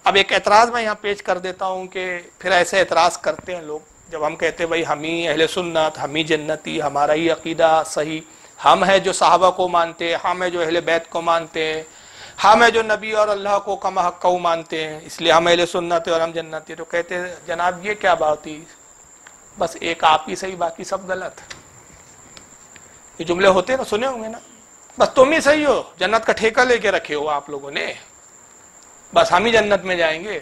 اب ایک اعتراض میں یہاں پیش کر دیتا ہوں کہ پھر ایسے اعتراض کرتے ہیں لوگ جب ہم کہتے ہیں بھائی ہم ہی اہل سنت، ہم ہی جنتی، ہمارا ہی عقیدہ صحیح، ہم ہیں جو صحابہ کو مانتے ہیں، ہم ہیں جو اہل بیت کو مانتے ہیں، ہم ہیں جو نبی اور اللہ کو کم حق کو مانتے ہیں، اس لیے ہم اہل سنت اور ہم جنتی. تو کہتے ہیں جناب یہ کیا بات ہوئی، بس ایک آپ ہی صحیح باقی سب غلط. یہ جملے ہوتے ہیں نا، سنے ہوں گے نا، بس تم ہی صحیح ہو، جنت کا ٹھیکہ لے کے رکھے ہو آپ لوگوں نے، بس ہم ہی جنت میں جائیں گے.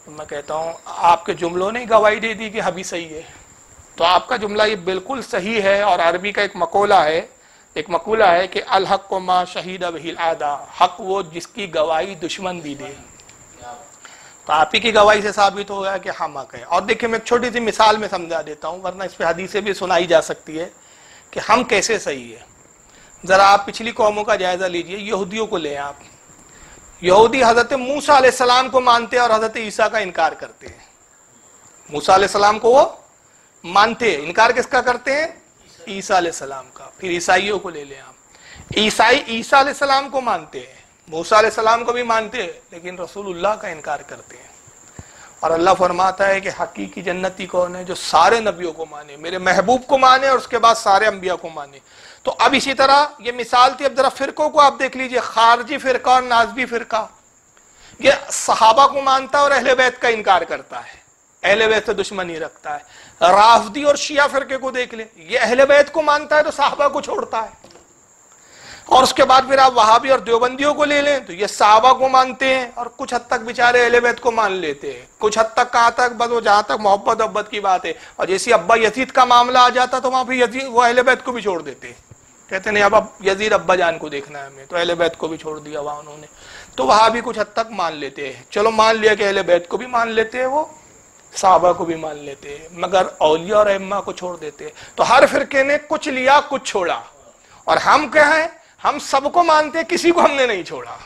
تو میں کہتا ہوں آپ کے جملوں نے گواہی دے دی کہ ہم ہی صحیح ہے. تو آپ کا جملہ یہ بالکل صحیح ہے. اور عربی کا ایک مقولہ ہے کہ الحق ما شہید بہ الاعداء، حق وہ جس کی گواہی دشمن بھی دے. تو آپ ہی کی گواہی سے ثابت ہو گیا کہ ہم حق ہے. اور دیکھیں میں ایک چھوٹی سی مثال میں سمجھا دیتا ہوں، ورنہ اس پہ حدیثیں بھی سنائی جا سکتی ہے کہ ہم کیسے صحیح ہے. ذرا آپ پچھلی قوموں کا جائزہ لیجئے، یہودیوں کو لیں آپ. یہودی حضرت موسیٰ علیہ السلام کو مانتے اور حضرت عیسیٰ کا انکار کرتے ہیں. موسیٰ علیہ السلام کو وہ مانتے، انکار کس کا کرتے ہیں؟ عیسیٰ علیہ السلام کا. پھر عیسائیوں کو لے لیں آپ، عیسائی عیسیٰ علیہ السلام کو مانتے ہیں، موسیٰ علیہ السلام کو بھی مانتے ہیں، لیکن رسول اللہ کا انکار کرتے ہیں. اور اللہ فرماتا ہے کہ حقیقی جنتی کون ہے؟ جو سارے نبیوں کو مانے، میرے محبوب کو مانے اور اس کے بعد سارے انبیاء کو مانے. تو اب اسی طرح یہ مثال تھی. اب ذرا فرقوں کو آپ دیکھ لیجئے، خارجی فرقہ اور نازبی فرقہ، یہ صحابہ کو مانتا ہے اور اہل بیت کا انکار کرتا ہے، اہل بیت سے دشمنی رکھتا ہے. رافضی اور شیعہ فرقے کو دیکھ لیں، یہ اہل بیت کو مانتا ہے تو صحابہ کو چھوڑتا ہے. اور اس کے بعد پھر آپ وہابی اور دیوبندیوں کو لے لیں تو یہ صحابہ کو مانتے ہیں اور کچھ حد تک بیچارے اہل بیت کو مان لیتے ہیں. کچھ حد تک کہاں تک؟ بس وہ جہاں تک محبت ابت کی بات ہے. اور جیسی ابا یزید کا معاملہ آ جاتا تو وہاں پہ وہ اہل بیت کو بھی چھوڑ دیتے، کہتے نہیں اب یزید ابا جان کو دیکھنا ہے ہمیں، تو اہل بیت کو بھی چھوڑ دیا وہاں انہوں نے. تو وہاں بھی کچھ حد تک مان لیتے ہیں. چلو مان لیا کہ اہل بیت کو بھی مان لیتے ہیں، وہ صحابہ کو بھی مان لیتے ہیں، مگر اولیاء اور ائمہ کو چھوڑ دیتے ہیں. تو ہر فرقے نے کچھ لیا کچھ چھوڑا. اور ہم کیا ہیں؟ ہم سب کو مانتے ہیں، کسی کو ہم نے نہیں چھوڑا.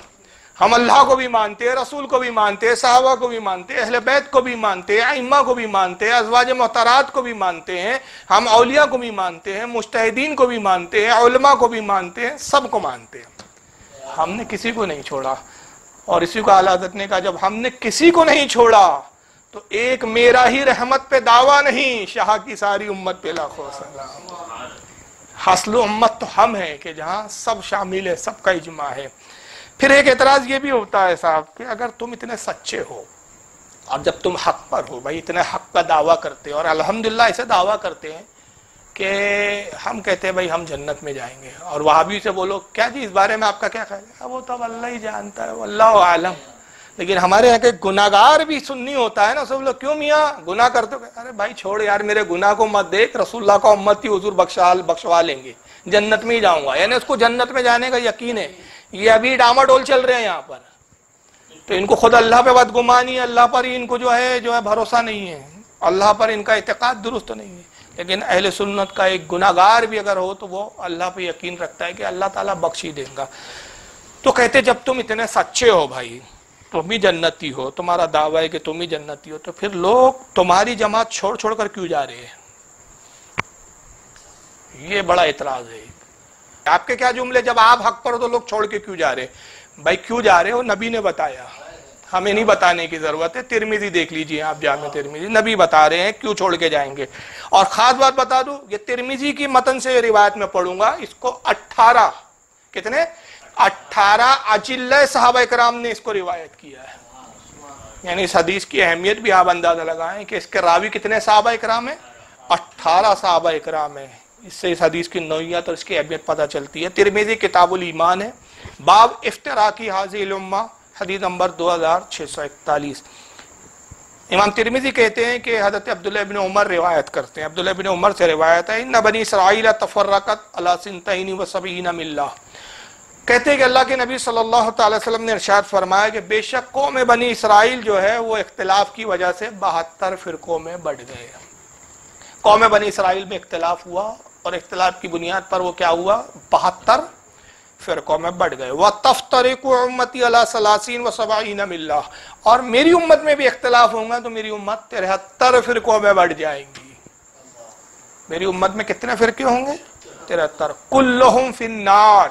ہم اللہ کو بھی مانتے ہیں، رسول کو بھی مانتے ہیں، صحابہ کو بھی مانتے ہیں، اہل بیت کو بھی مانتے ہیں، ائمہ کو بھی مانتے ہیں، ازواج محترات کو بھی مانتے ہیں، ہم اولیاء کو بھی مانتے ہیں، مجتہدین کو بھی مانتے ہیں، علماء کو بھی مانتے ہیں، سب کو مانتے ہیں. ہم نے کسی کو نہیں چھوڑا. اور اسی کو اعلیٰ حضرت نے کہا جب ہم نے کسی کو نہیں چھوڑا تو ایک میرا ہی رحمت پہ دعویٰ نہیں، شاہ کی ساری امت پہ لاکھوں سلام. حاصل امت تو ہم ہیں کہ جہاں سب شامل ہے، سب کا اجماع ہے. پھر ایک اعتراض یہ بھی ہوتا ہے صاحب کہ اگر تم اتنے سچے ہو اور جب تم حق پر ہو، بھائی اتنے حق کا دعویٰ کرتے ہو اور الحمدللہ ایسے دعویٰ کرتے ہیں کہ ہم کہتے ہیں بھائی ہم جنت میں جائیں گے، اور وہابی سے بولو کیا جی اس بارے میں آپ کا کیا خیال ہے؟ وہ تو اللہ ہی جانتا ہے، واللہ عالم. لیکن ہمارے یہاں کے گناہگار بھی سنی ہوتا ہے نا، سب لوگ کیوں میاں گناہ کرتے ہو؟ ارے بھائی چھوڑ یار، میرے گناہ کو مت دیکھ، رسول اللہ کا امتی حضور بخشوا لیں گے، جنت میں ہی جاؤں گا. یعنی اس کو جنت میں جانے کا یقین ہے. یہ ابھی ڈاماڈول چل رہے ہیں یہاں پر، تو ان کو خود اللہ پہ بدگمانی ہے، اللہ پر ان کو جو ہے بھروسہ نہیں ہے، اللہ پر ان کا اعتقاد درست نہیں ہے. لیکن اہل سنت کا ایک گناہگار بھی اگر ہو تو وہ اللہ پہ یقین رکھتا ہے کہ اللہ تعالیٰ بخش ہی دے گا. تو کہتے جب تم اتنے سچے ہو بھائی، تم ہی جنتی ہو، تمہارا دعویٰ ہے کہ تم ہی جنتی ہو، تو پھر لوگ تمہاری جماعت چھوڑ چھوڑ کر کیوں جا رہے ہیں؟ یہ بڑا اعتراض ہے. آپ کے کیا جملے، جب آپ حق پر ہو تو لوگ چھوڑ کے کیوں جا رہے ہیں؟ بھائی کیوں جا رہے ہو نبی نے بتایا، ہمیں نہیں بتانے کی ضرورت ہے. ترمذی دیکھ لیجئے آپ، جامع ترمذی، نبی بتا رہے ہیں کیوں چھوڑ کے جائیں گے. اور خاص بات بتا دوں، یہ ترمذی کی متن سے روایت میں پڑھوں گا، اس کو 18 اجلہ صحابہ اکرام نے اس کو روایت کیا ہے. یعنی اس حدیث کی اہمیت بھی آپ اندازہ لگائیں کہ اس کے راوی کتنے صحابہ اکرام ہیں؟ 18 صحابہ اکرام ہیں. اس سے اس حدیث کی نوعیت اور اس کی اہمیت پتہ چلتی ہے. ترمذی کتاب الایمان ہے، باب افتراقی حاذی الامہ، حدیث نمبر 2641. امام ترمذی کہتے ہیں کہ حضرت عبداللہ ابن عمر روایت کرتے ہیں، عبداللہ ابن عمر سے روایت ہے، ان بنی اسرائیل تفرقت علی 72 ملہ. کہتے ہیں کہ اللہ کے نبی صلی اللہ تعالی وسلم نے ارشاد فرمایا کہ بے شک قوم بنی اسرائیل جو ہے وہ اختلاف کی وجہ سے 72 فرقوں میں بٹ گئے. قوم بنی اسرائیل میں اختلاف ہوا اور اختلاف کی بنیاد پر وہ کیا ہوا؟ 72 فرقوں میں بٹ گئے. وَتَفْتَرِقُ أُمَّتِي عَلَى 30 و70 مِلَّةً، اور میری امت میں بھی اختلاف ہوں گا تو میری امت 73 فرقوں میں بٹ جائیں گی. میری امت میں کتنے فرقے ہوں گے؟ 73. كُلُّهُمْ فِي النَّارِ،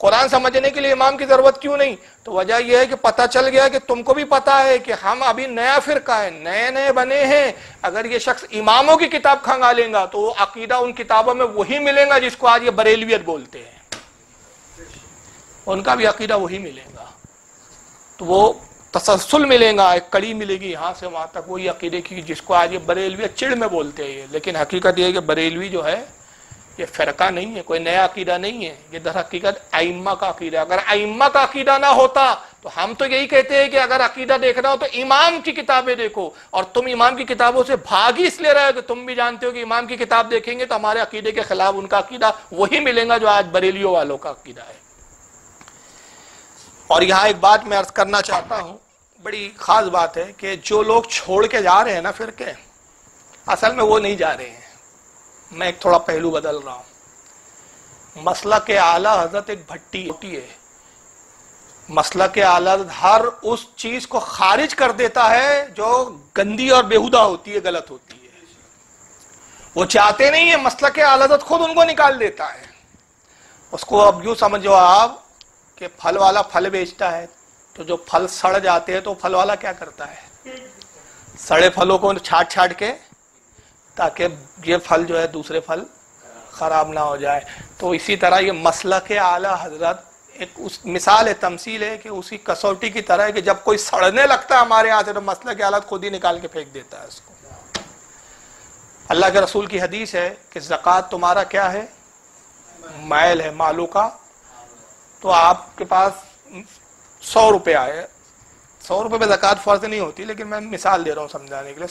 قرآن سمجھنے کے لیے امام کی ضرورت کیوں نہیں؟ تو وجہ یہ ہے کہ پتہ چل گیا کہ تم کو بھی پتا ہے کہ ہم ابھی نیا فرقہ ہے، نئے نئے بنے ہیں، اگر یہ شخص اماموں کی کتاب کھنگالے گا تو وہ عقیدہ ان کتابوں میں وہی ملے گا جس کو آج یہ بریلویت بولتے ہیں، ان کا بھی عقیدہ وہی ملے گا، تو وہ تسلسل ملے گا، ایک کڑی ملے گی یہاں سے وہاں تک وہی عقیدے کی جس کو آج یہ بریلویت چڑ میں بولتے ہیں، لیکن حقیقت یہ ہے کہ بریلوی جو ہے یہ فرقہ نہیں ہے، کوئی نیا عقیدہ نہیں ہے، یہ در حقیقت ائمہ کا عقیدہ ہے۔ اگر ائمہ کا عقیدہ نہ ہوتا تو ہم تو یہی کہتے ہیں کہ اگر عقیدہ دیکھنا ہو تو امام کی کتابیں دیکھو، اور تم امام کی کتابوں سے بھاگ ہی اس لیے رہے ہو کہ تم بھی جانتے ہو کہ امام کی کتاب دیکھیں گے تو ہمارے عقیدے کے خلاف ان کا عقیدہ وہی ملے گا جو آج بریلیوں والوں کا عقیدہ ہے۔ اور یہاں ایک بات میں عرض کرنا چاہتا ہوں، بڑی خاص بات ہے کہ جو لوگ چھوڑ کے جا رہے ہیں نا فرقے، اصل میں وہ نہیں جا رہے ہیں، میں ایک تھوڑا پہلو بدل رہا ہوں۔ مسلک اعلی حضرت ایک بھٹی ہوتی ہے، مسلک اعلی حضرت ہر اس چیز کو خارج کر دیتا ہے جو گندی اور بیہودہ ہوتی ہے، غلط ہوتی ہے، وہ چاہتے نہیں ہیں، مسلک اعلی حضرت خود ان کو نکال دیتا ہے۔ اس کو اب یوں سمجھو آپ کہ پھل والا پھل بیچتا ہے، تو جو پھل سڑ جاتے ہیں تو پھل والا کیا کرتا ہے؟ سڑے پھلوں کو چھاٹ چھاٹ کے تاکہ یہ پھل جو ہے دوسرے پھل خراب نہ ہو جائے۔ تو اسی طرح یہ مسلک اعلی حضرت ایک اس مثال ہے، تمثیل ہے کہ اسی کسوٹی کی طرح ہے کہ جب کوئی سڑنے لگتا ہے ہمارے یہاں سے تو مسلک اعلی حضرت خود ہی نکال کے پھینک دیتا ہے اس کو۔ اللہ کے رسول کی حدیث ہے کہ زکوٰۃ تمہارا کیا ہے؟ مائل ہے، مالوں کا۔ تو آپ کے پاس 100 روپے آئے، 100 روپے پہ زکوٰۃ فرض نہیں ہوتی، لیکن میں مثال دے رہا ہوں سمجھانے کے لیے،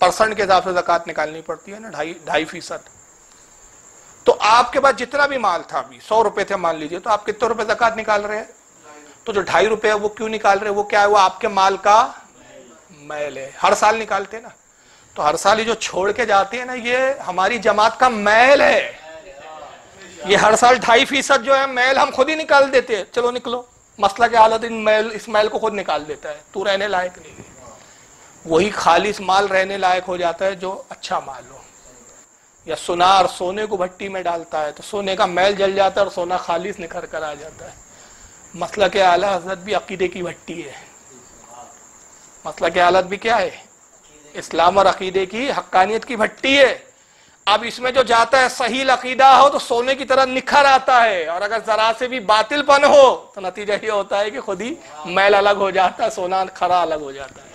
پرسنٹ کے حساب سے زکوٰۃ نکالنی پڑتی ہے نا، 2.5%۔ تو آپ کے پاس جتنا بھی مال تھا، ابھی 100 روپے تھے مان لیجئے، تو آپ کتنے روپے زکوٰۃ نکال رہے ہیں؟ تو جو 2.5 روپے ہے وہ کیوں نکال رہے ہیں؟ وہ کیا ہے؟ وہ آپ کے مال کا میل ہے، ہر سال نکالتے نا، تو ہر سال یہ جو چھوڑ کے جاتے ہیں نا، یہ ہماری جماعت کا میل ہے، یہ ہر سال 2.5% جو ہے میل ہم خود ہی نکال دیتے ہیں، چلو نکلو، مسئلہ کے حالت اس میل کو خود نکال دیتا ہے، تو رہنے لائق نہیں ہے۔ وہی خالص مال رہنے لائق ہو جاتا ہے جو اچھا مال ہو۔ یا سونار سونے کو بھٹی میں ڈالتا ہے تو سونے کا میل جل جاتا ہے اور سونا خالص نکھر کر آ جاتا ہے۔ مسلک اعلی حضرت بھی عقیدے کی بھٹی ہے، مسلک حالت بھی کیا ہے؟ اسلام اور عقیدے کی حقانیت کی بھٹی ہے۔ اب اس میں جو جاتا ہے صحیح عقیدہ ہو تو سونے کی طرح نکھر آتا ہے، اور اگر ذرا سے بھی باطل پن ہو تو نتیجہ یہ ہوتا ہے کہ خود ہی میل الگ ہو جاتا ہے، سونا کھرا الگ ہو جاتا ہے۔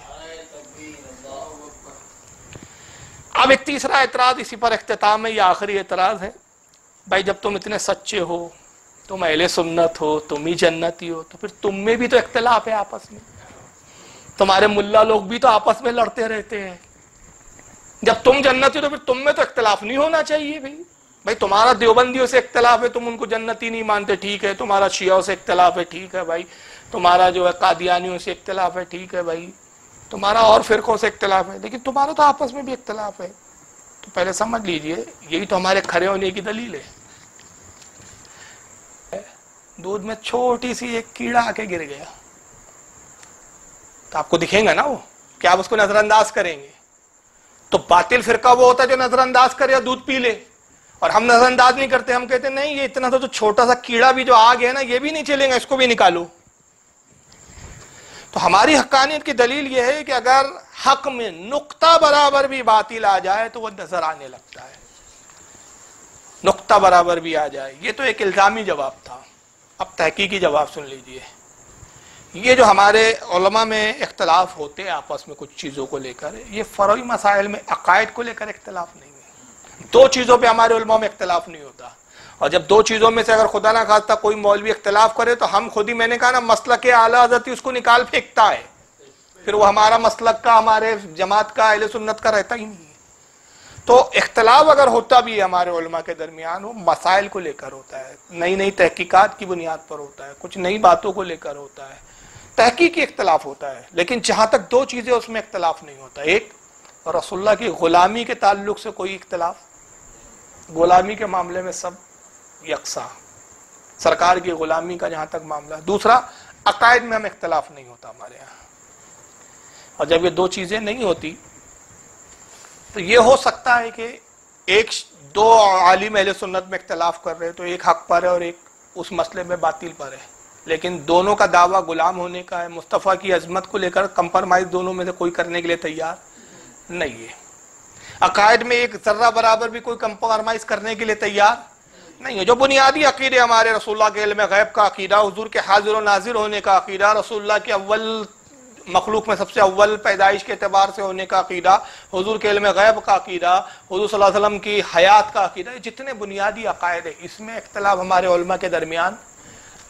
اب ایک تیسرا اعتراض اسی پر اختتام ہے، یہ آخری اعتراض ہے۔ بھائی جب تم اتنے سچے ہو، تم اہل سنت ہو، تم ہی جنتی ہو، تو پھر تم میں بھی تو اختلاف ہے آپس میں، تمہارے ملا لوگ بھی تو آپس میں لڑتے رہتے ہیں۔ جب تم جنتی ہو تو پھر تم میں تو اختلاف نہیں ہونا چاہیے بھائی تمہارا دیوبندیوں سے اختلاف ہے، تم ان کو جنتی نہیں مانتے، ٹھیک ہے، تمہارا شیعوں سے اختلاف ہے، ٹھیک ہے بھائی، تمہارا جو ہے قادیانیوں سے اختلاف ہے، ٹھیک ہے بھائی، تمہارا اور فرقوں سے اختلاف ہے، لیکن تمہارا تو آپس میں بھی اختلاف ہے۔ تو پہلے سمجھ لیجئے یہی تو ہمارے کھڑے ہونے کی دلیل ہے۔ دودھ میں چھوٹی سی ایک کیڑا آ کے گر گیا تو آپ کو دکھیں گا نا وہ، کیا آپ اس کو نظر انداز کریں گے؟ تو باطل فرقہ وہ ہوتا ہے جو نظر انداز کرے یا دودھ پی لے، اور ہم نظر انداز نہیں کرتے، ہم کہتے ہیں نہیں یہ اتنا تو چھوٹا سا کیڑا بھی جو آ گیا نا یہ بھی نہیں چلے گا، اس کو بھی نکالو۔ تو ہماری حقانیت کی دلیل یہ ہے کہ اگر حق میں نقطہ برابر بھی باطل آ جائے تو وہ نظر آنے لگتا ہے، نقطہ برابر بھی آ جائے۔ یہ تو ایک الزامی جواب تھا، اب تحقیقی جواب سن لیجئے۔ یہ جو ہمارے علماء میں اختلاف ہوتے ہیں آپس میں کچھ چیزوں کو لے کر، یہ فروعی مسائل میں عقائد کو لے کر اختلاف نہیں ہے، دو چیزوں پہ ہمارے علماء میں اختلاف نہیں ہوتا، اور جب دو چیزوں میں سے اگر خدا نہ خواستہ کوئی مولوی اختلاف کرے تو ہم خود ہی، میں نے کہا نا، مسلک اعلی حضرت اس کو نکال پھینکتا ہے، پھر وہ ہمارا مسلک کا، ہمارے جماعت کا، اہل سنت کا رہتا ہی نہیں ہے۔ تو اختلاف اگر ہوتا بھی ہے ہمارے علماء کے درمیان، وہ مسائل کو لے کر ہوتا ہے، نئی نئی تحقیقات کی بنیاد پر ہوتا ہے، کچھ نئی باتوں کو لے کر ہوتا ہے، تحقیقی اختلاف ہوتا ہے، لیکن جہاں تک دو چیزیں اس میں اختلاف نہیں ہوتا، ایک رسول اللہ کی غلامی کے تعلق سے کوئی اختلاف، غلامی کے معاملے میں سب یکساں، سرکار کی غلامی کا جہاں تک معاملہ ہے، دوسرا عقائد میں ہم اختلاف نہیں ہوتا ہمارے یہاں۔ اور جب یہ دو چیزیں نہیں ہوتی تو یہ ہو سکتا ہے کہ ایک دو عالم اہل سنت میں اختلاف کر رہے تو ایک حق پر ہے اور ایک اس مسئلے میں باطل پر ہے، لیکن دونوں کا دعویٰ غلام ہونے کا ہے۔ مصطفیٰ کی عظمت کو لے کر کمپرمائز دونوں میں سے کوئی کرنے کے لیے تیار نہیں ہے۔ عقائد میں ایک ذرہ برابر بھی کوئی کمپرمائز کرنے کے لیے تیار نہیں ہے۔ جو بنیادی عقیدے ہمارے رسول اللہ کے علم غیب کا عقیدہ، حضور کے حاضر و ناظر ہونے کا عقیدہ، رسول اللہ کے اول مخلوق میں سب سے اول پیدائش کے اعتبار سے ہونے کا عقیدہ، حضور کے علم غیب کا عقیدہ، حضور صلی اللہ علیہ وسلم کی حیات کا عقیدہ، جتنے بنیادی عقائد ہیں اس میں اختلاف ہمارے علماء کے درمیان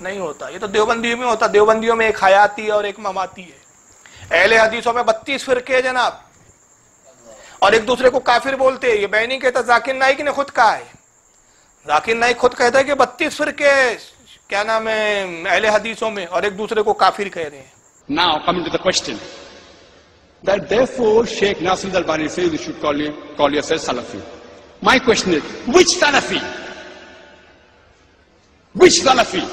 نہیں ہوتا۔ یہ تو دیوبندیوں میں ہوتا، دیوبندیوں میں ایک حیاتی اور ایک مماتی ہے۔ اہل حدیثوں میں 32 فرقے ہیں جناب، اور ایک دوسرے کو کافر بولتے ہیں۔ یہ میں نہیں کہتا، ذاکر نائک نے خود کہا ہے، ذاکر نائک خود کہتا ہے کہ 32 فرقے کیا نام ہے اہل حدیثوں میں، اور ایک دوسرے کو کافر کہہ رہے ہیں۔ Now coming to the question, that therefore Sheikh Nasir al-Albani says you should call yourself Salafi. My question is, which Salafi? Which Salafi?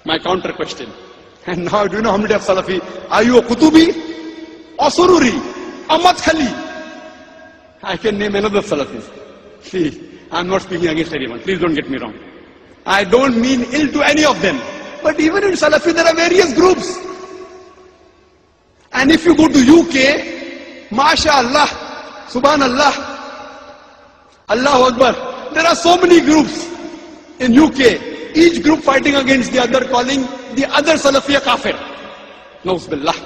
My counter question. And now do you know how many of Salafi? Are you a Qutubi or Sururi or Madkhali? I can name another Salafi. Please, I'm not speaking against anyone. Please don't get me wrong. I don't mean ill to any of them. But even in Salafi there are various groups. And if you go to UK, MashaAllah, Subhanallah, Allahu Akbar, there are so many groups in UK, each group fighting against the other, calling the other Salafi a kafir. Nauz billah.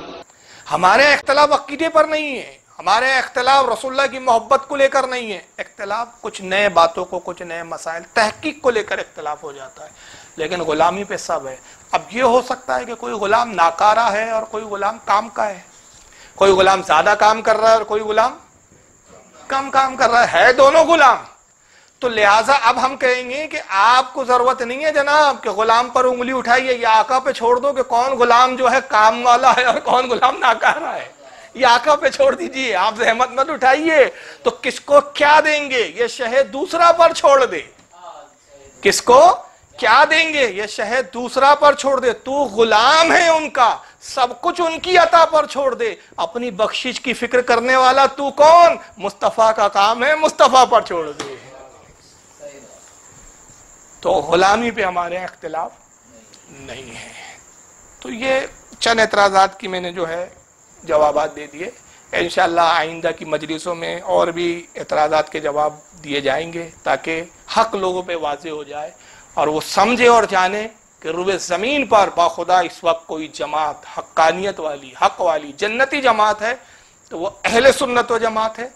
ہمارے اختلاف عقیدے پر نہیں ہے، ہمارے اختلاف رسول اللہ کی محبت کو لے کر نہیں ہے، اختلاف کچھ نئے باتوں کو، کچھ نئے مسائل تحقیق کو لے کر اختلاف ہو جاتا ہے، لیکن غلامی پہ سب ہے۔ اب یہ ہو سکتا ہے کہ کوئی غلام ناکارہ ہے اور کوئی غلام کام کا ہے، کوئی غلام زیادہ کام کر رہا ہے اور کوئی غلام کم کام کر رہا ہے دونوں غلام۔ تو لہٰذا اب ہم کہیں گے کہ آپ کو ضرورت نہیں ہے جناب کہ غلام پر انگلی اٹھائیے، یہ آقا پہ چھوڑ دو کہ کون غلام جو ہے کام والا ہے اور کون غلام ناکارہ ہے، یہ آقا پہ چھوڑ دیجئے، آپ زحمت مت اٹھائیے۔ تو کس کو کیا دیں گے یہ شہد دوسرا پر چھوڑ دے، کس کو کیا دیں گے یہ شہد دوسرا پر چھوڑ دے، تو غلام ہے ان کا، سب کچھ ان کی عطا پر چھوڑ دے، اپنی بخشش کی فکر کرنے والا تو کون؟ مصطفیٰ کا کام ہے، مصطفیٰ پر چھوڑ دے۔ تو غلامی پہ ہمارے اختلاف نہیں ہے۔ تو یہ چند اعتراضات کی میں نے جو ہے جوابات دے دیے، انشاءاللہ آئندہ کی مجلسوں میں اور بھی اعتراضات کے جواب دیے جائیں گے تاکہ حق لوگوں پہ واضح ہو جائے اور وہ سمجھے اور جانے کہ روئے زمین پر باخدا اس وقت کوئی جماعت حقانیت والی، حق والی، جنتی جماعت ہے تو وہ اہل سنت و جماعت ہے۔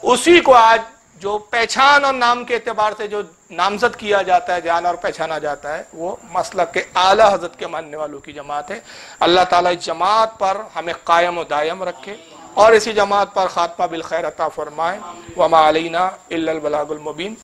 اسی کو آج جو پہچان اور نام کے اعتبار سے جو نامزد کیا جاتا ہے، جانا اور پہچانا جاتا ہے، وہ مسلک کے اعلیٰ حضرت کے ماننے والوں کی جماعت ہے۔ اللہ تعالیٰ اس جماعت پر ہمیں قائم و دائم رکھے اور اسی جماعت پر خاتمہ بالخیر عطا فرمائے۔ وما علینا الا البلاغ المبین۔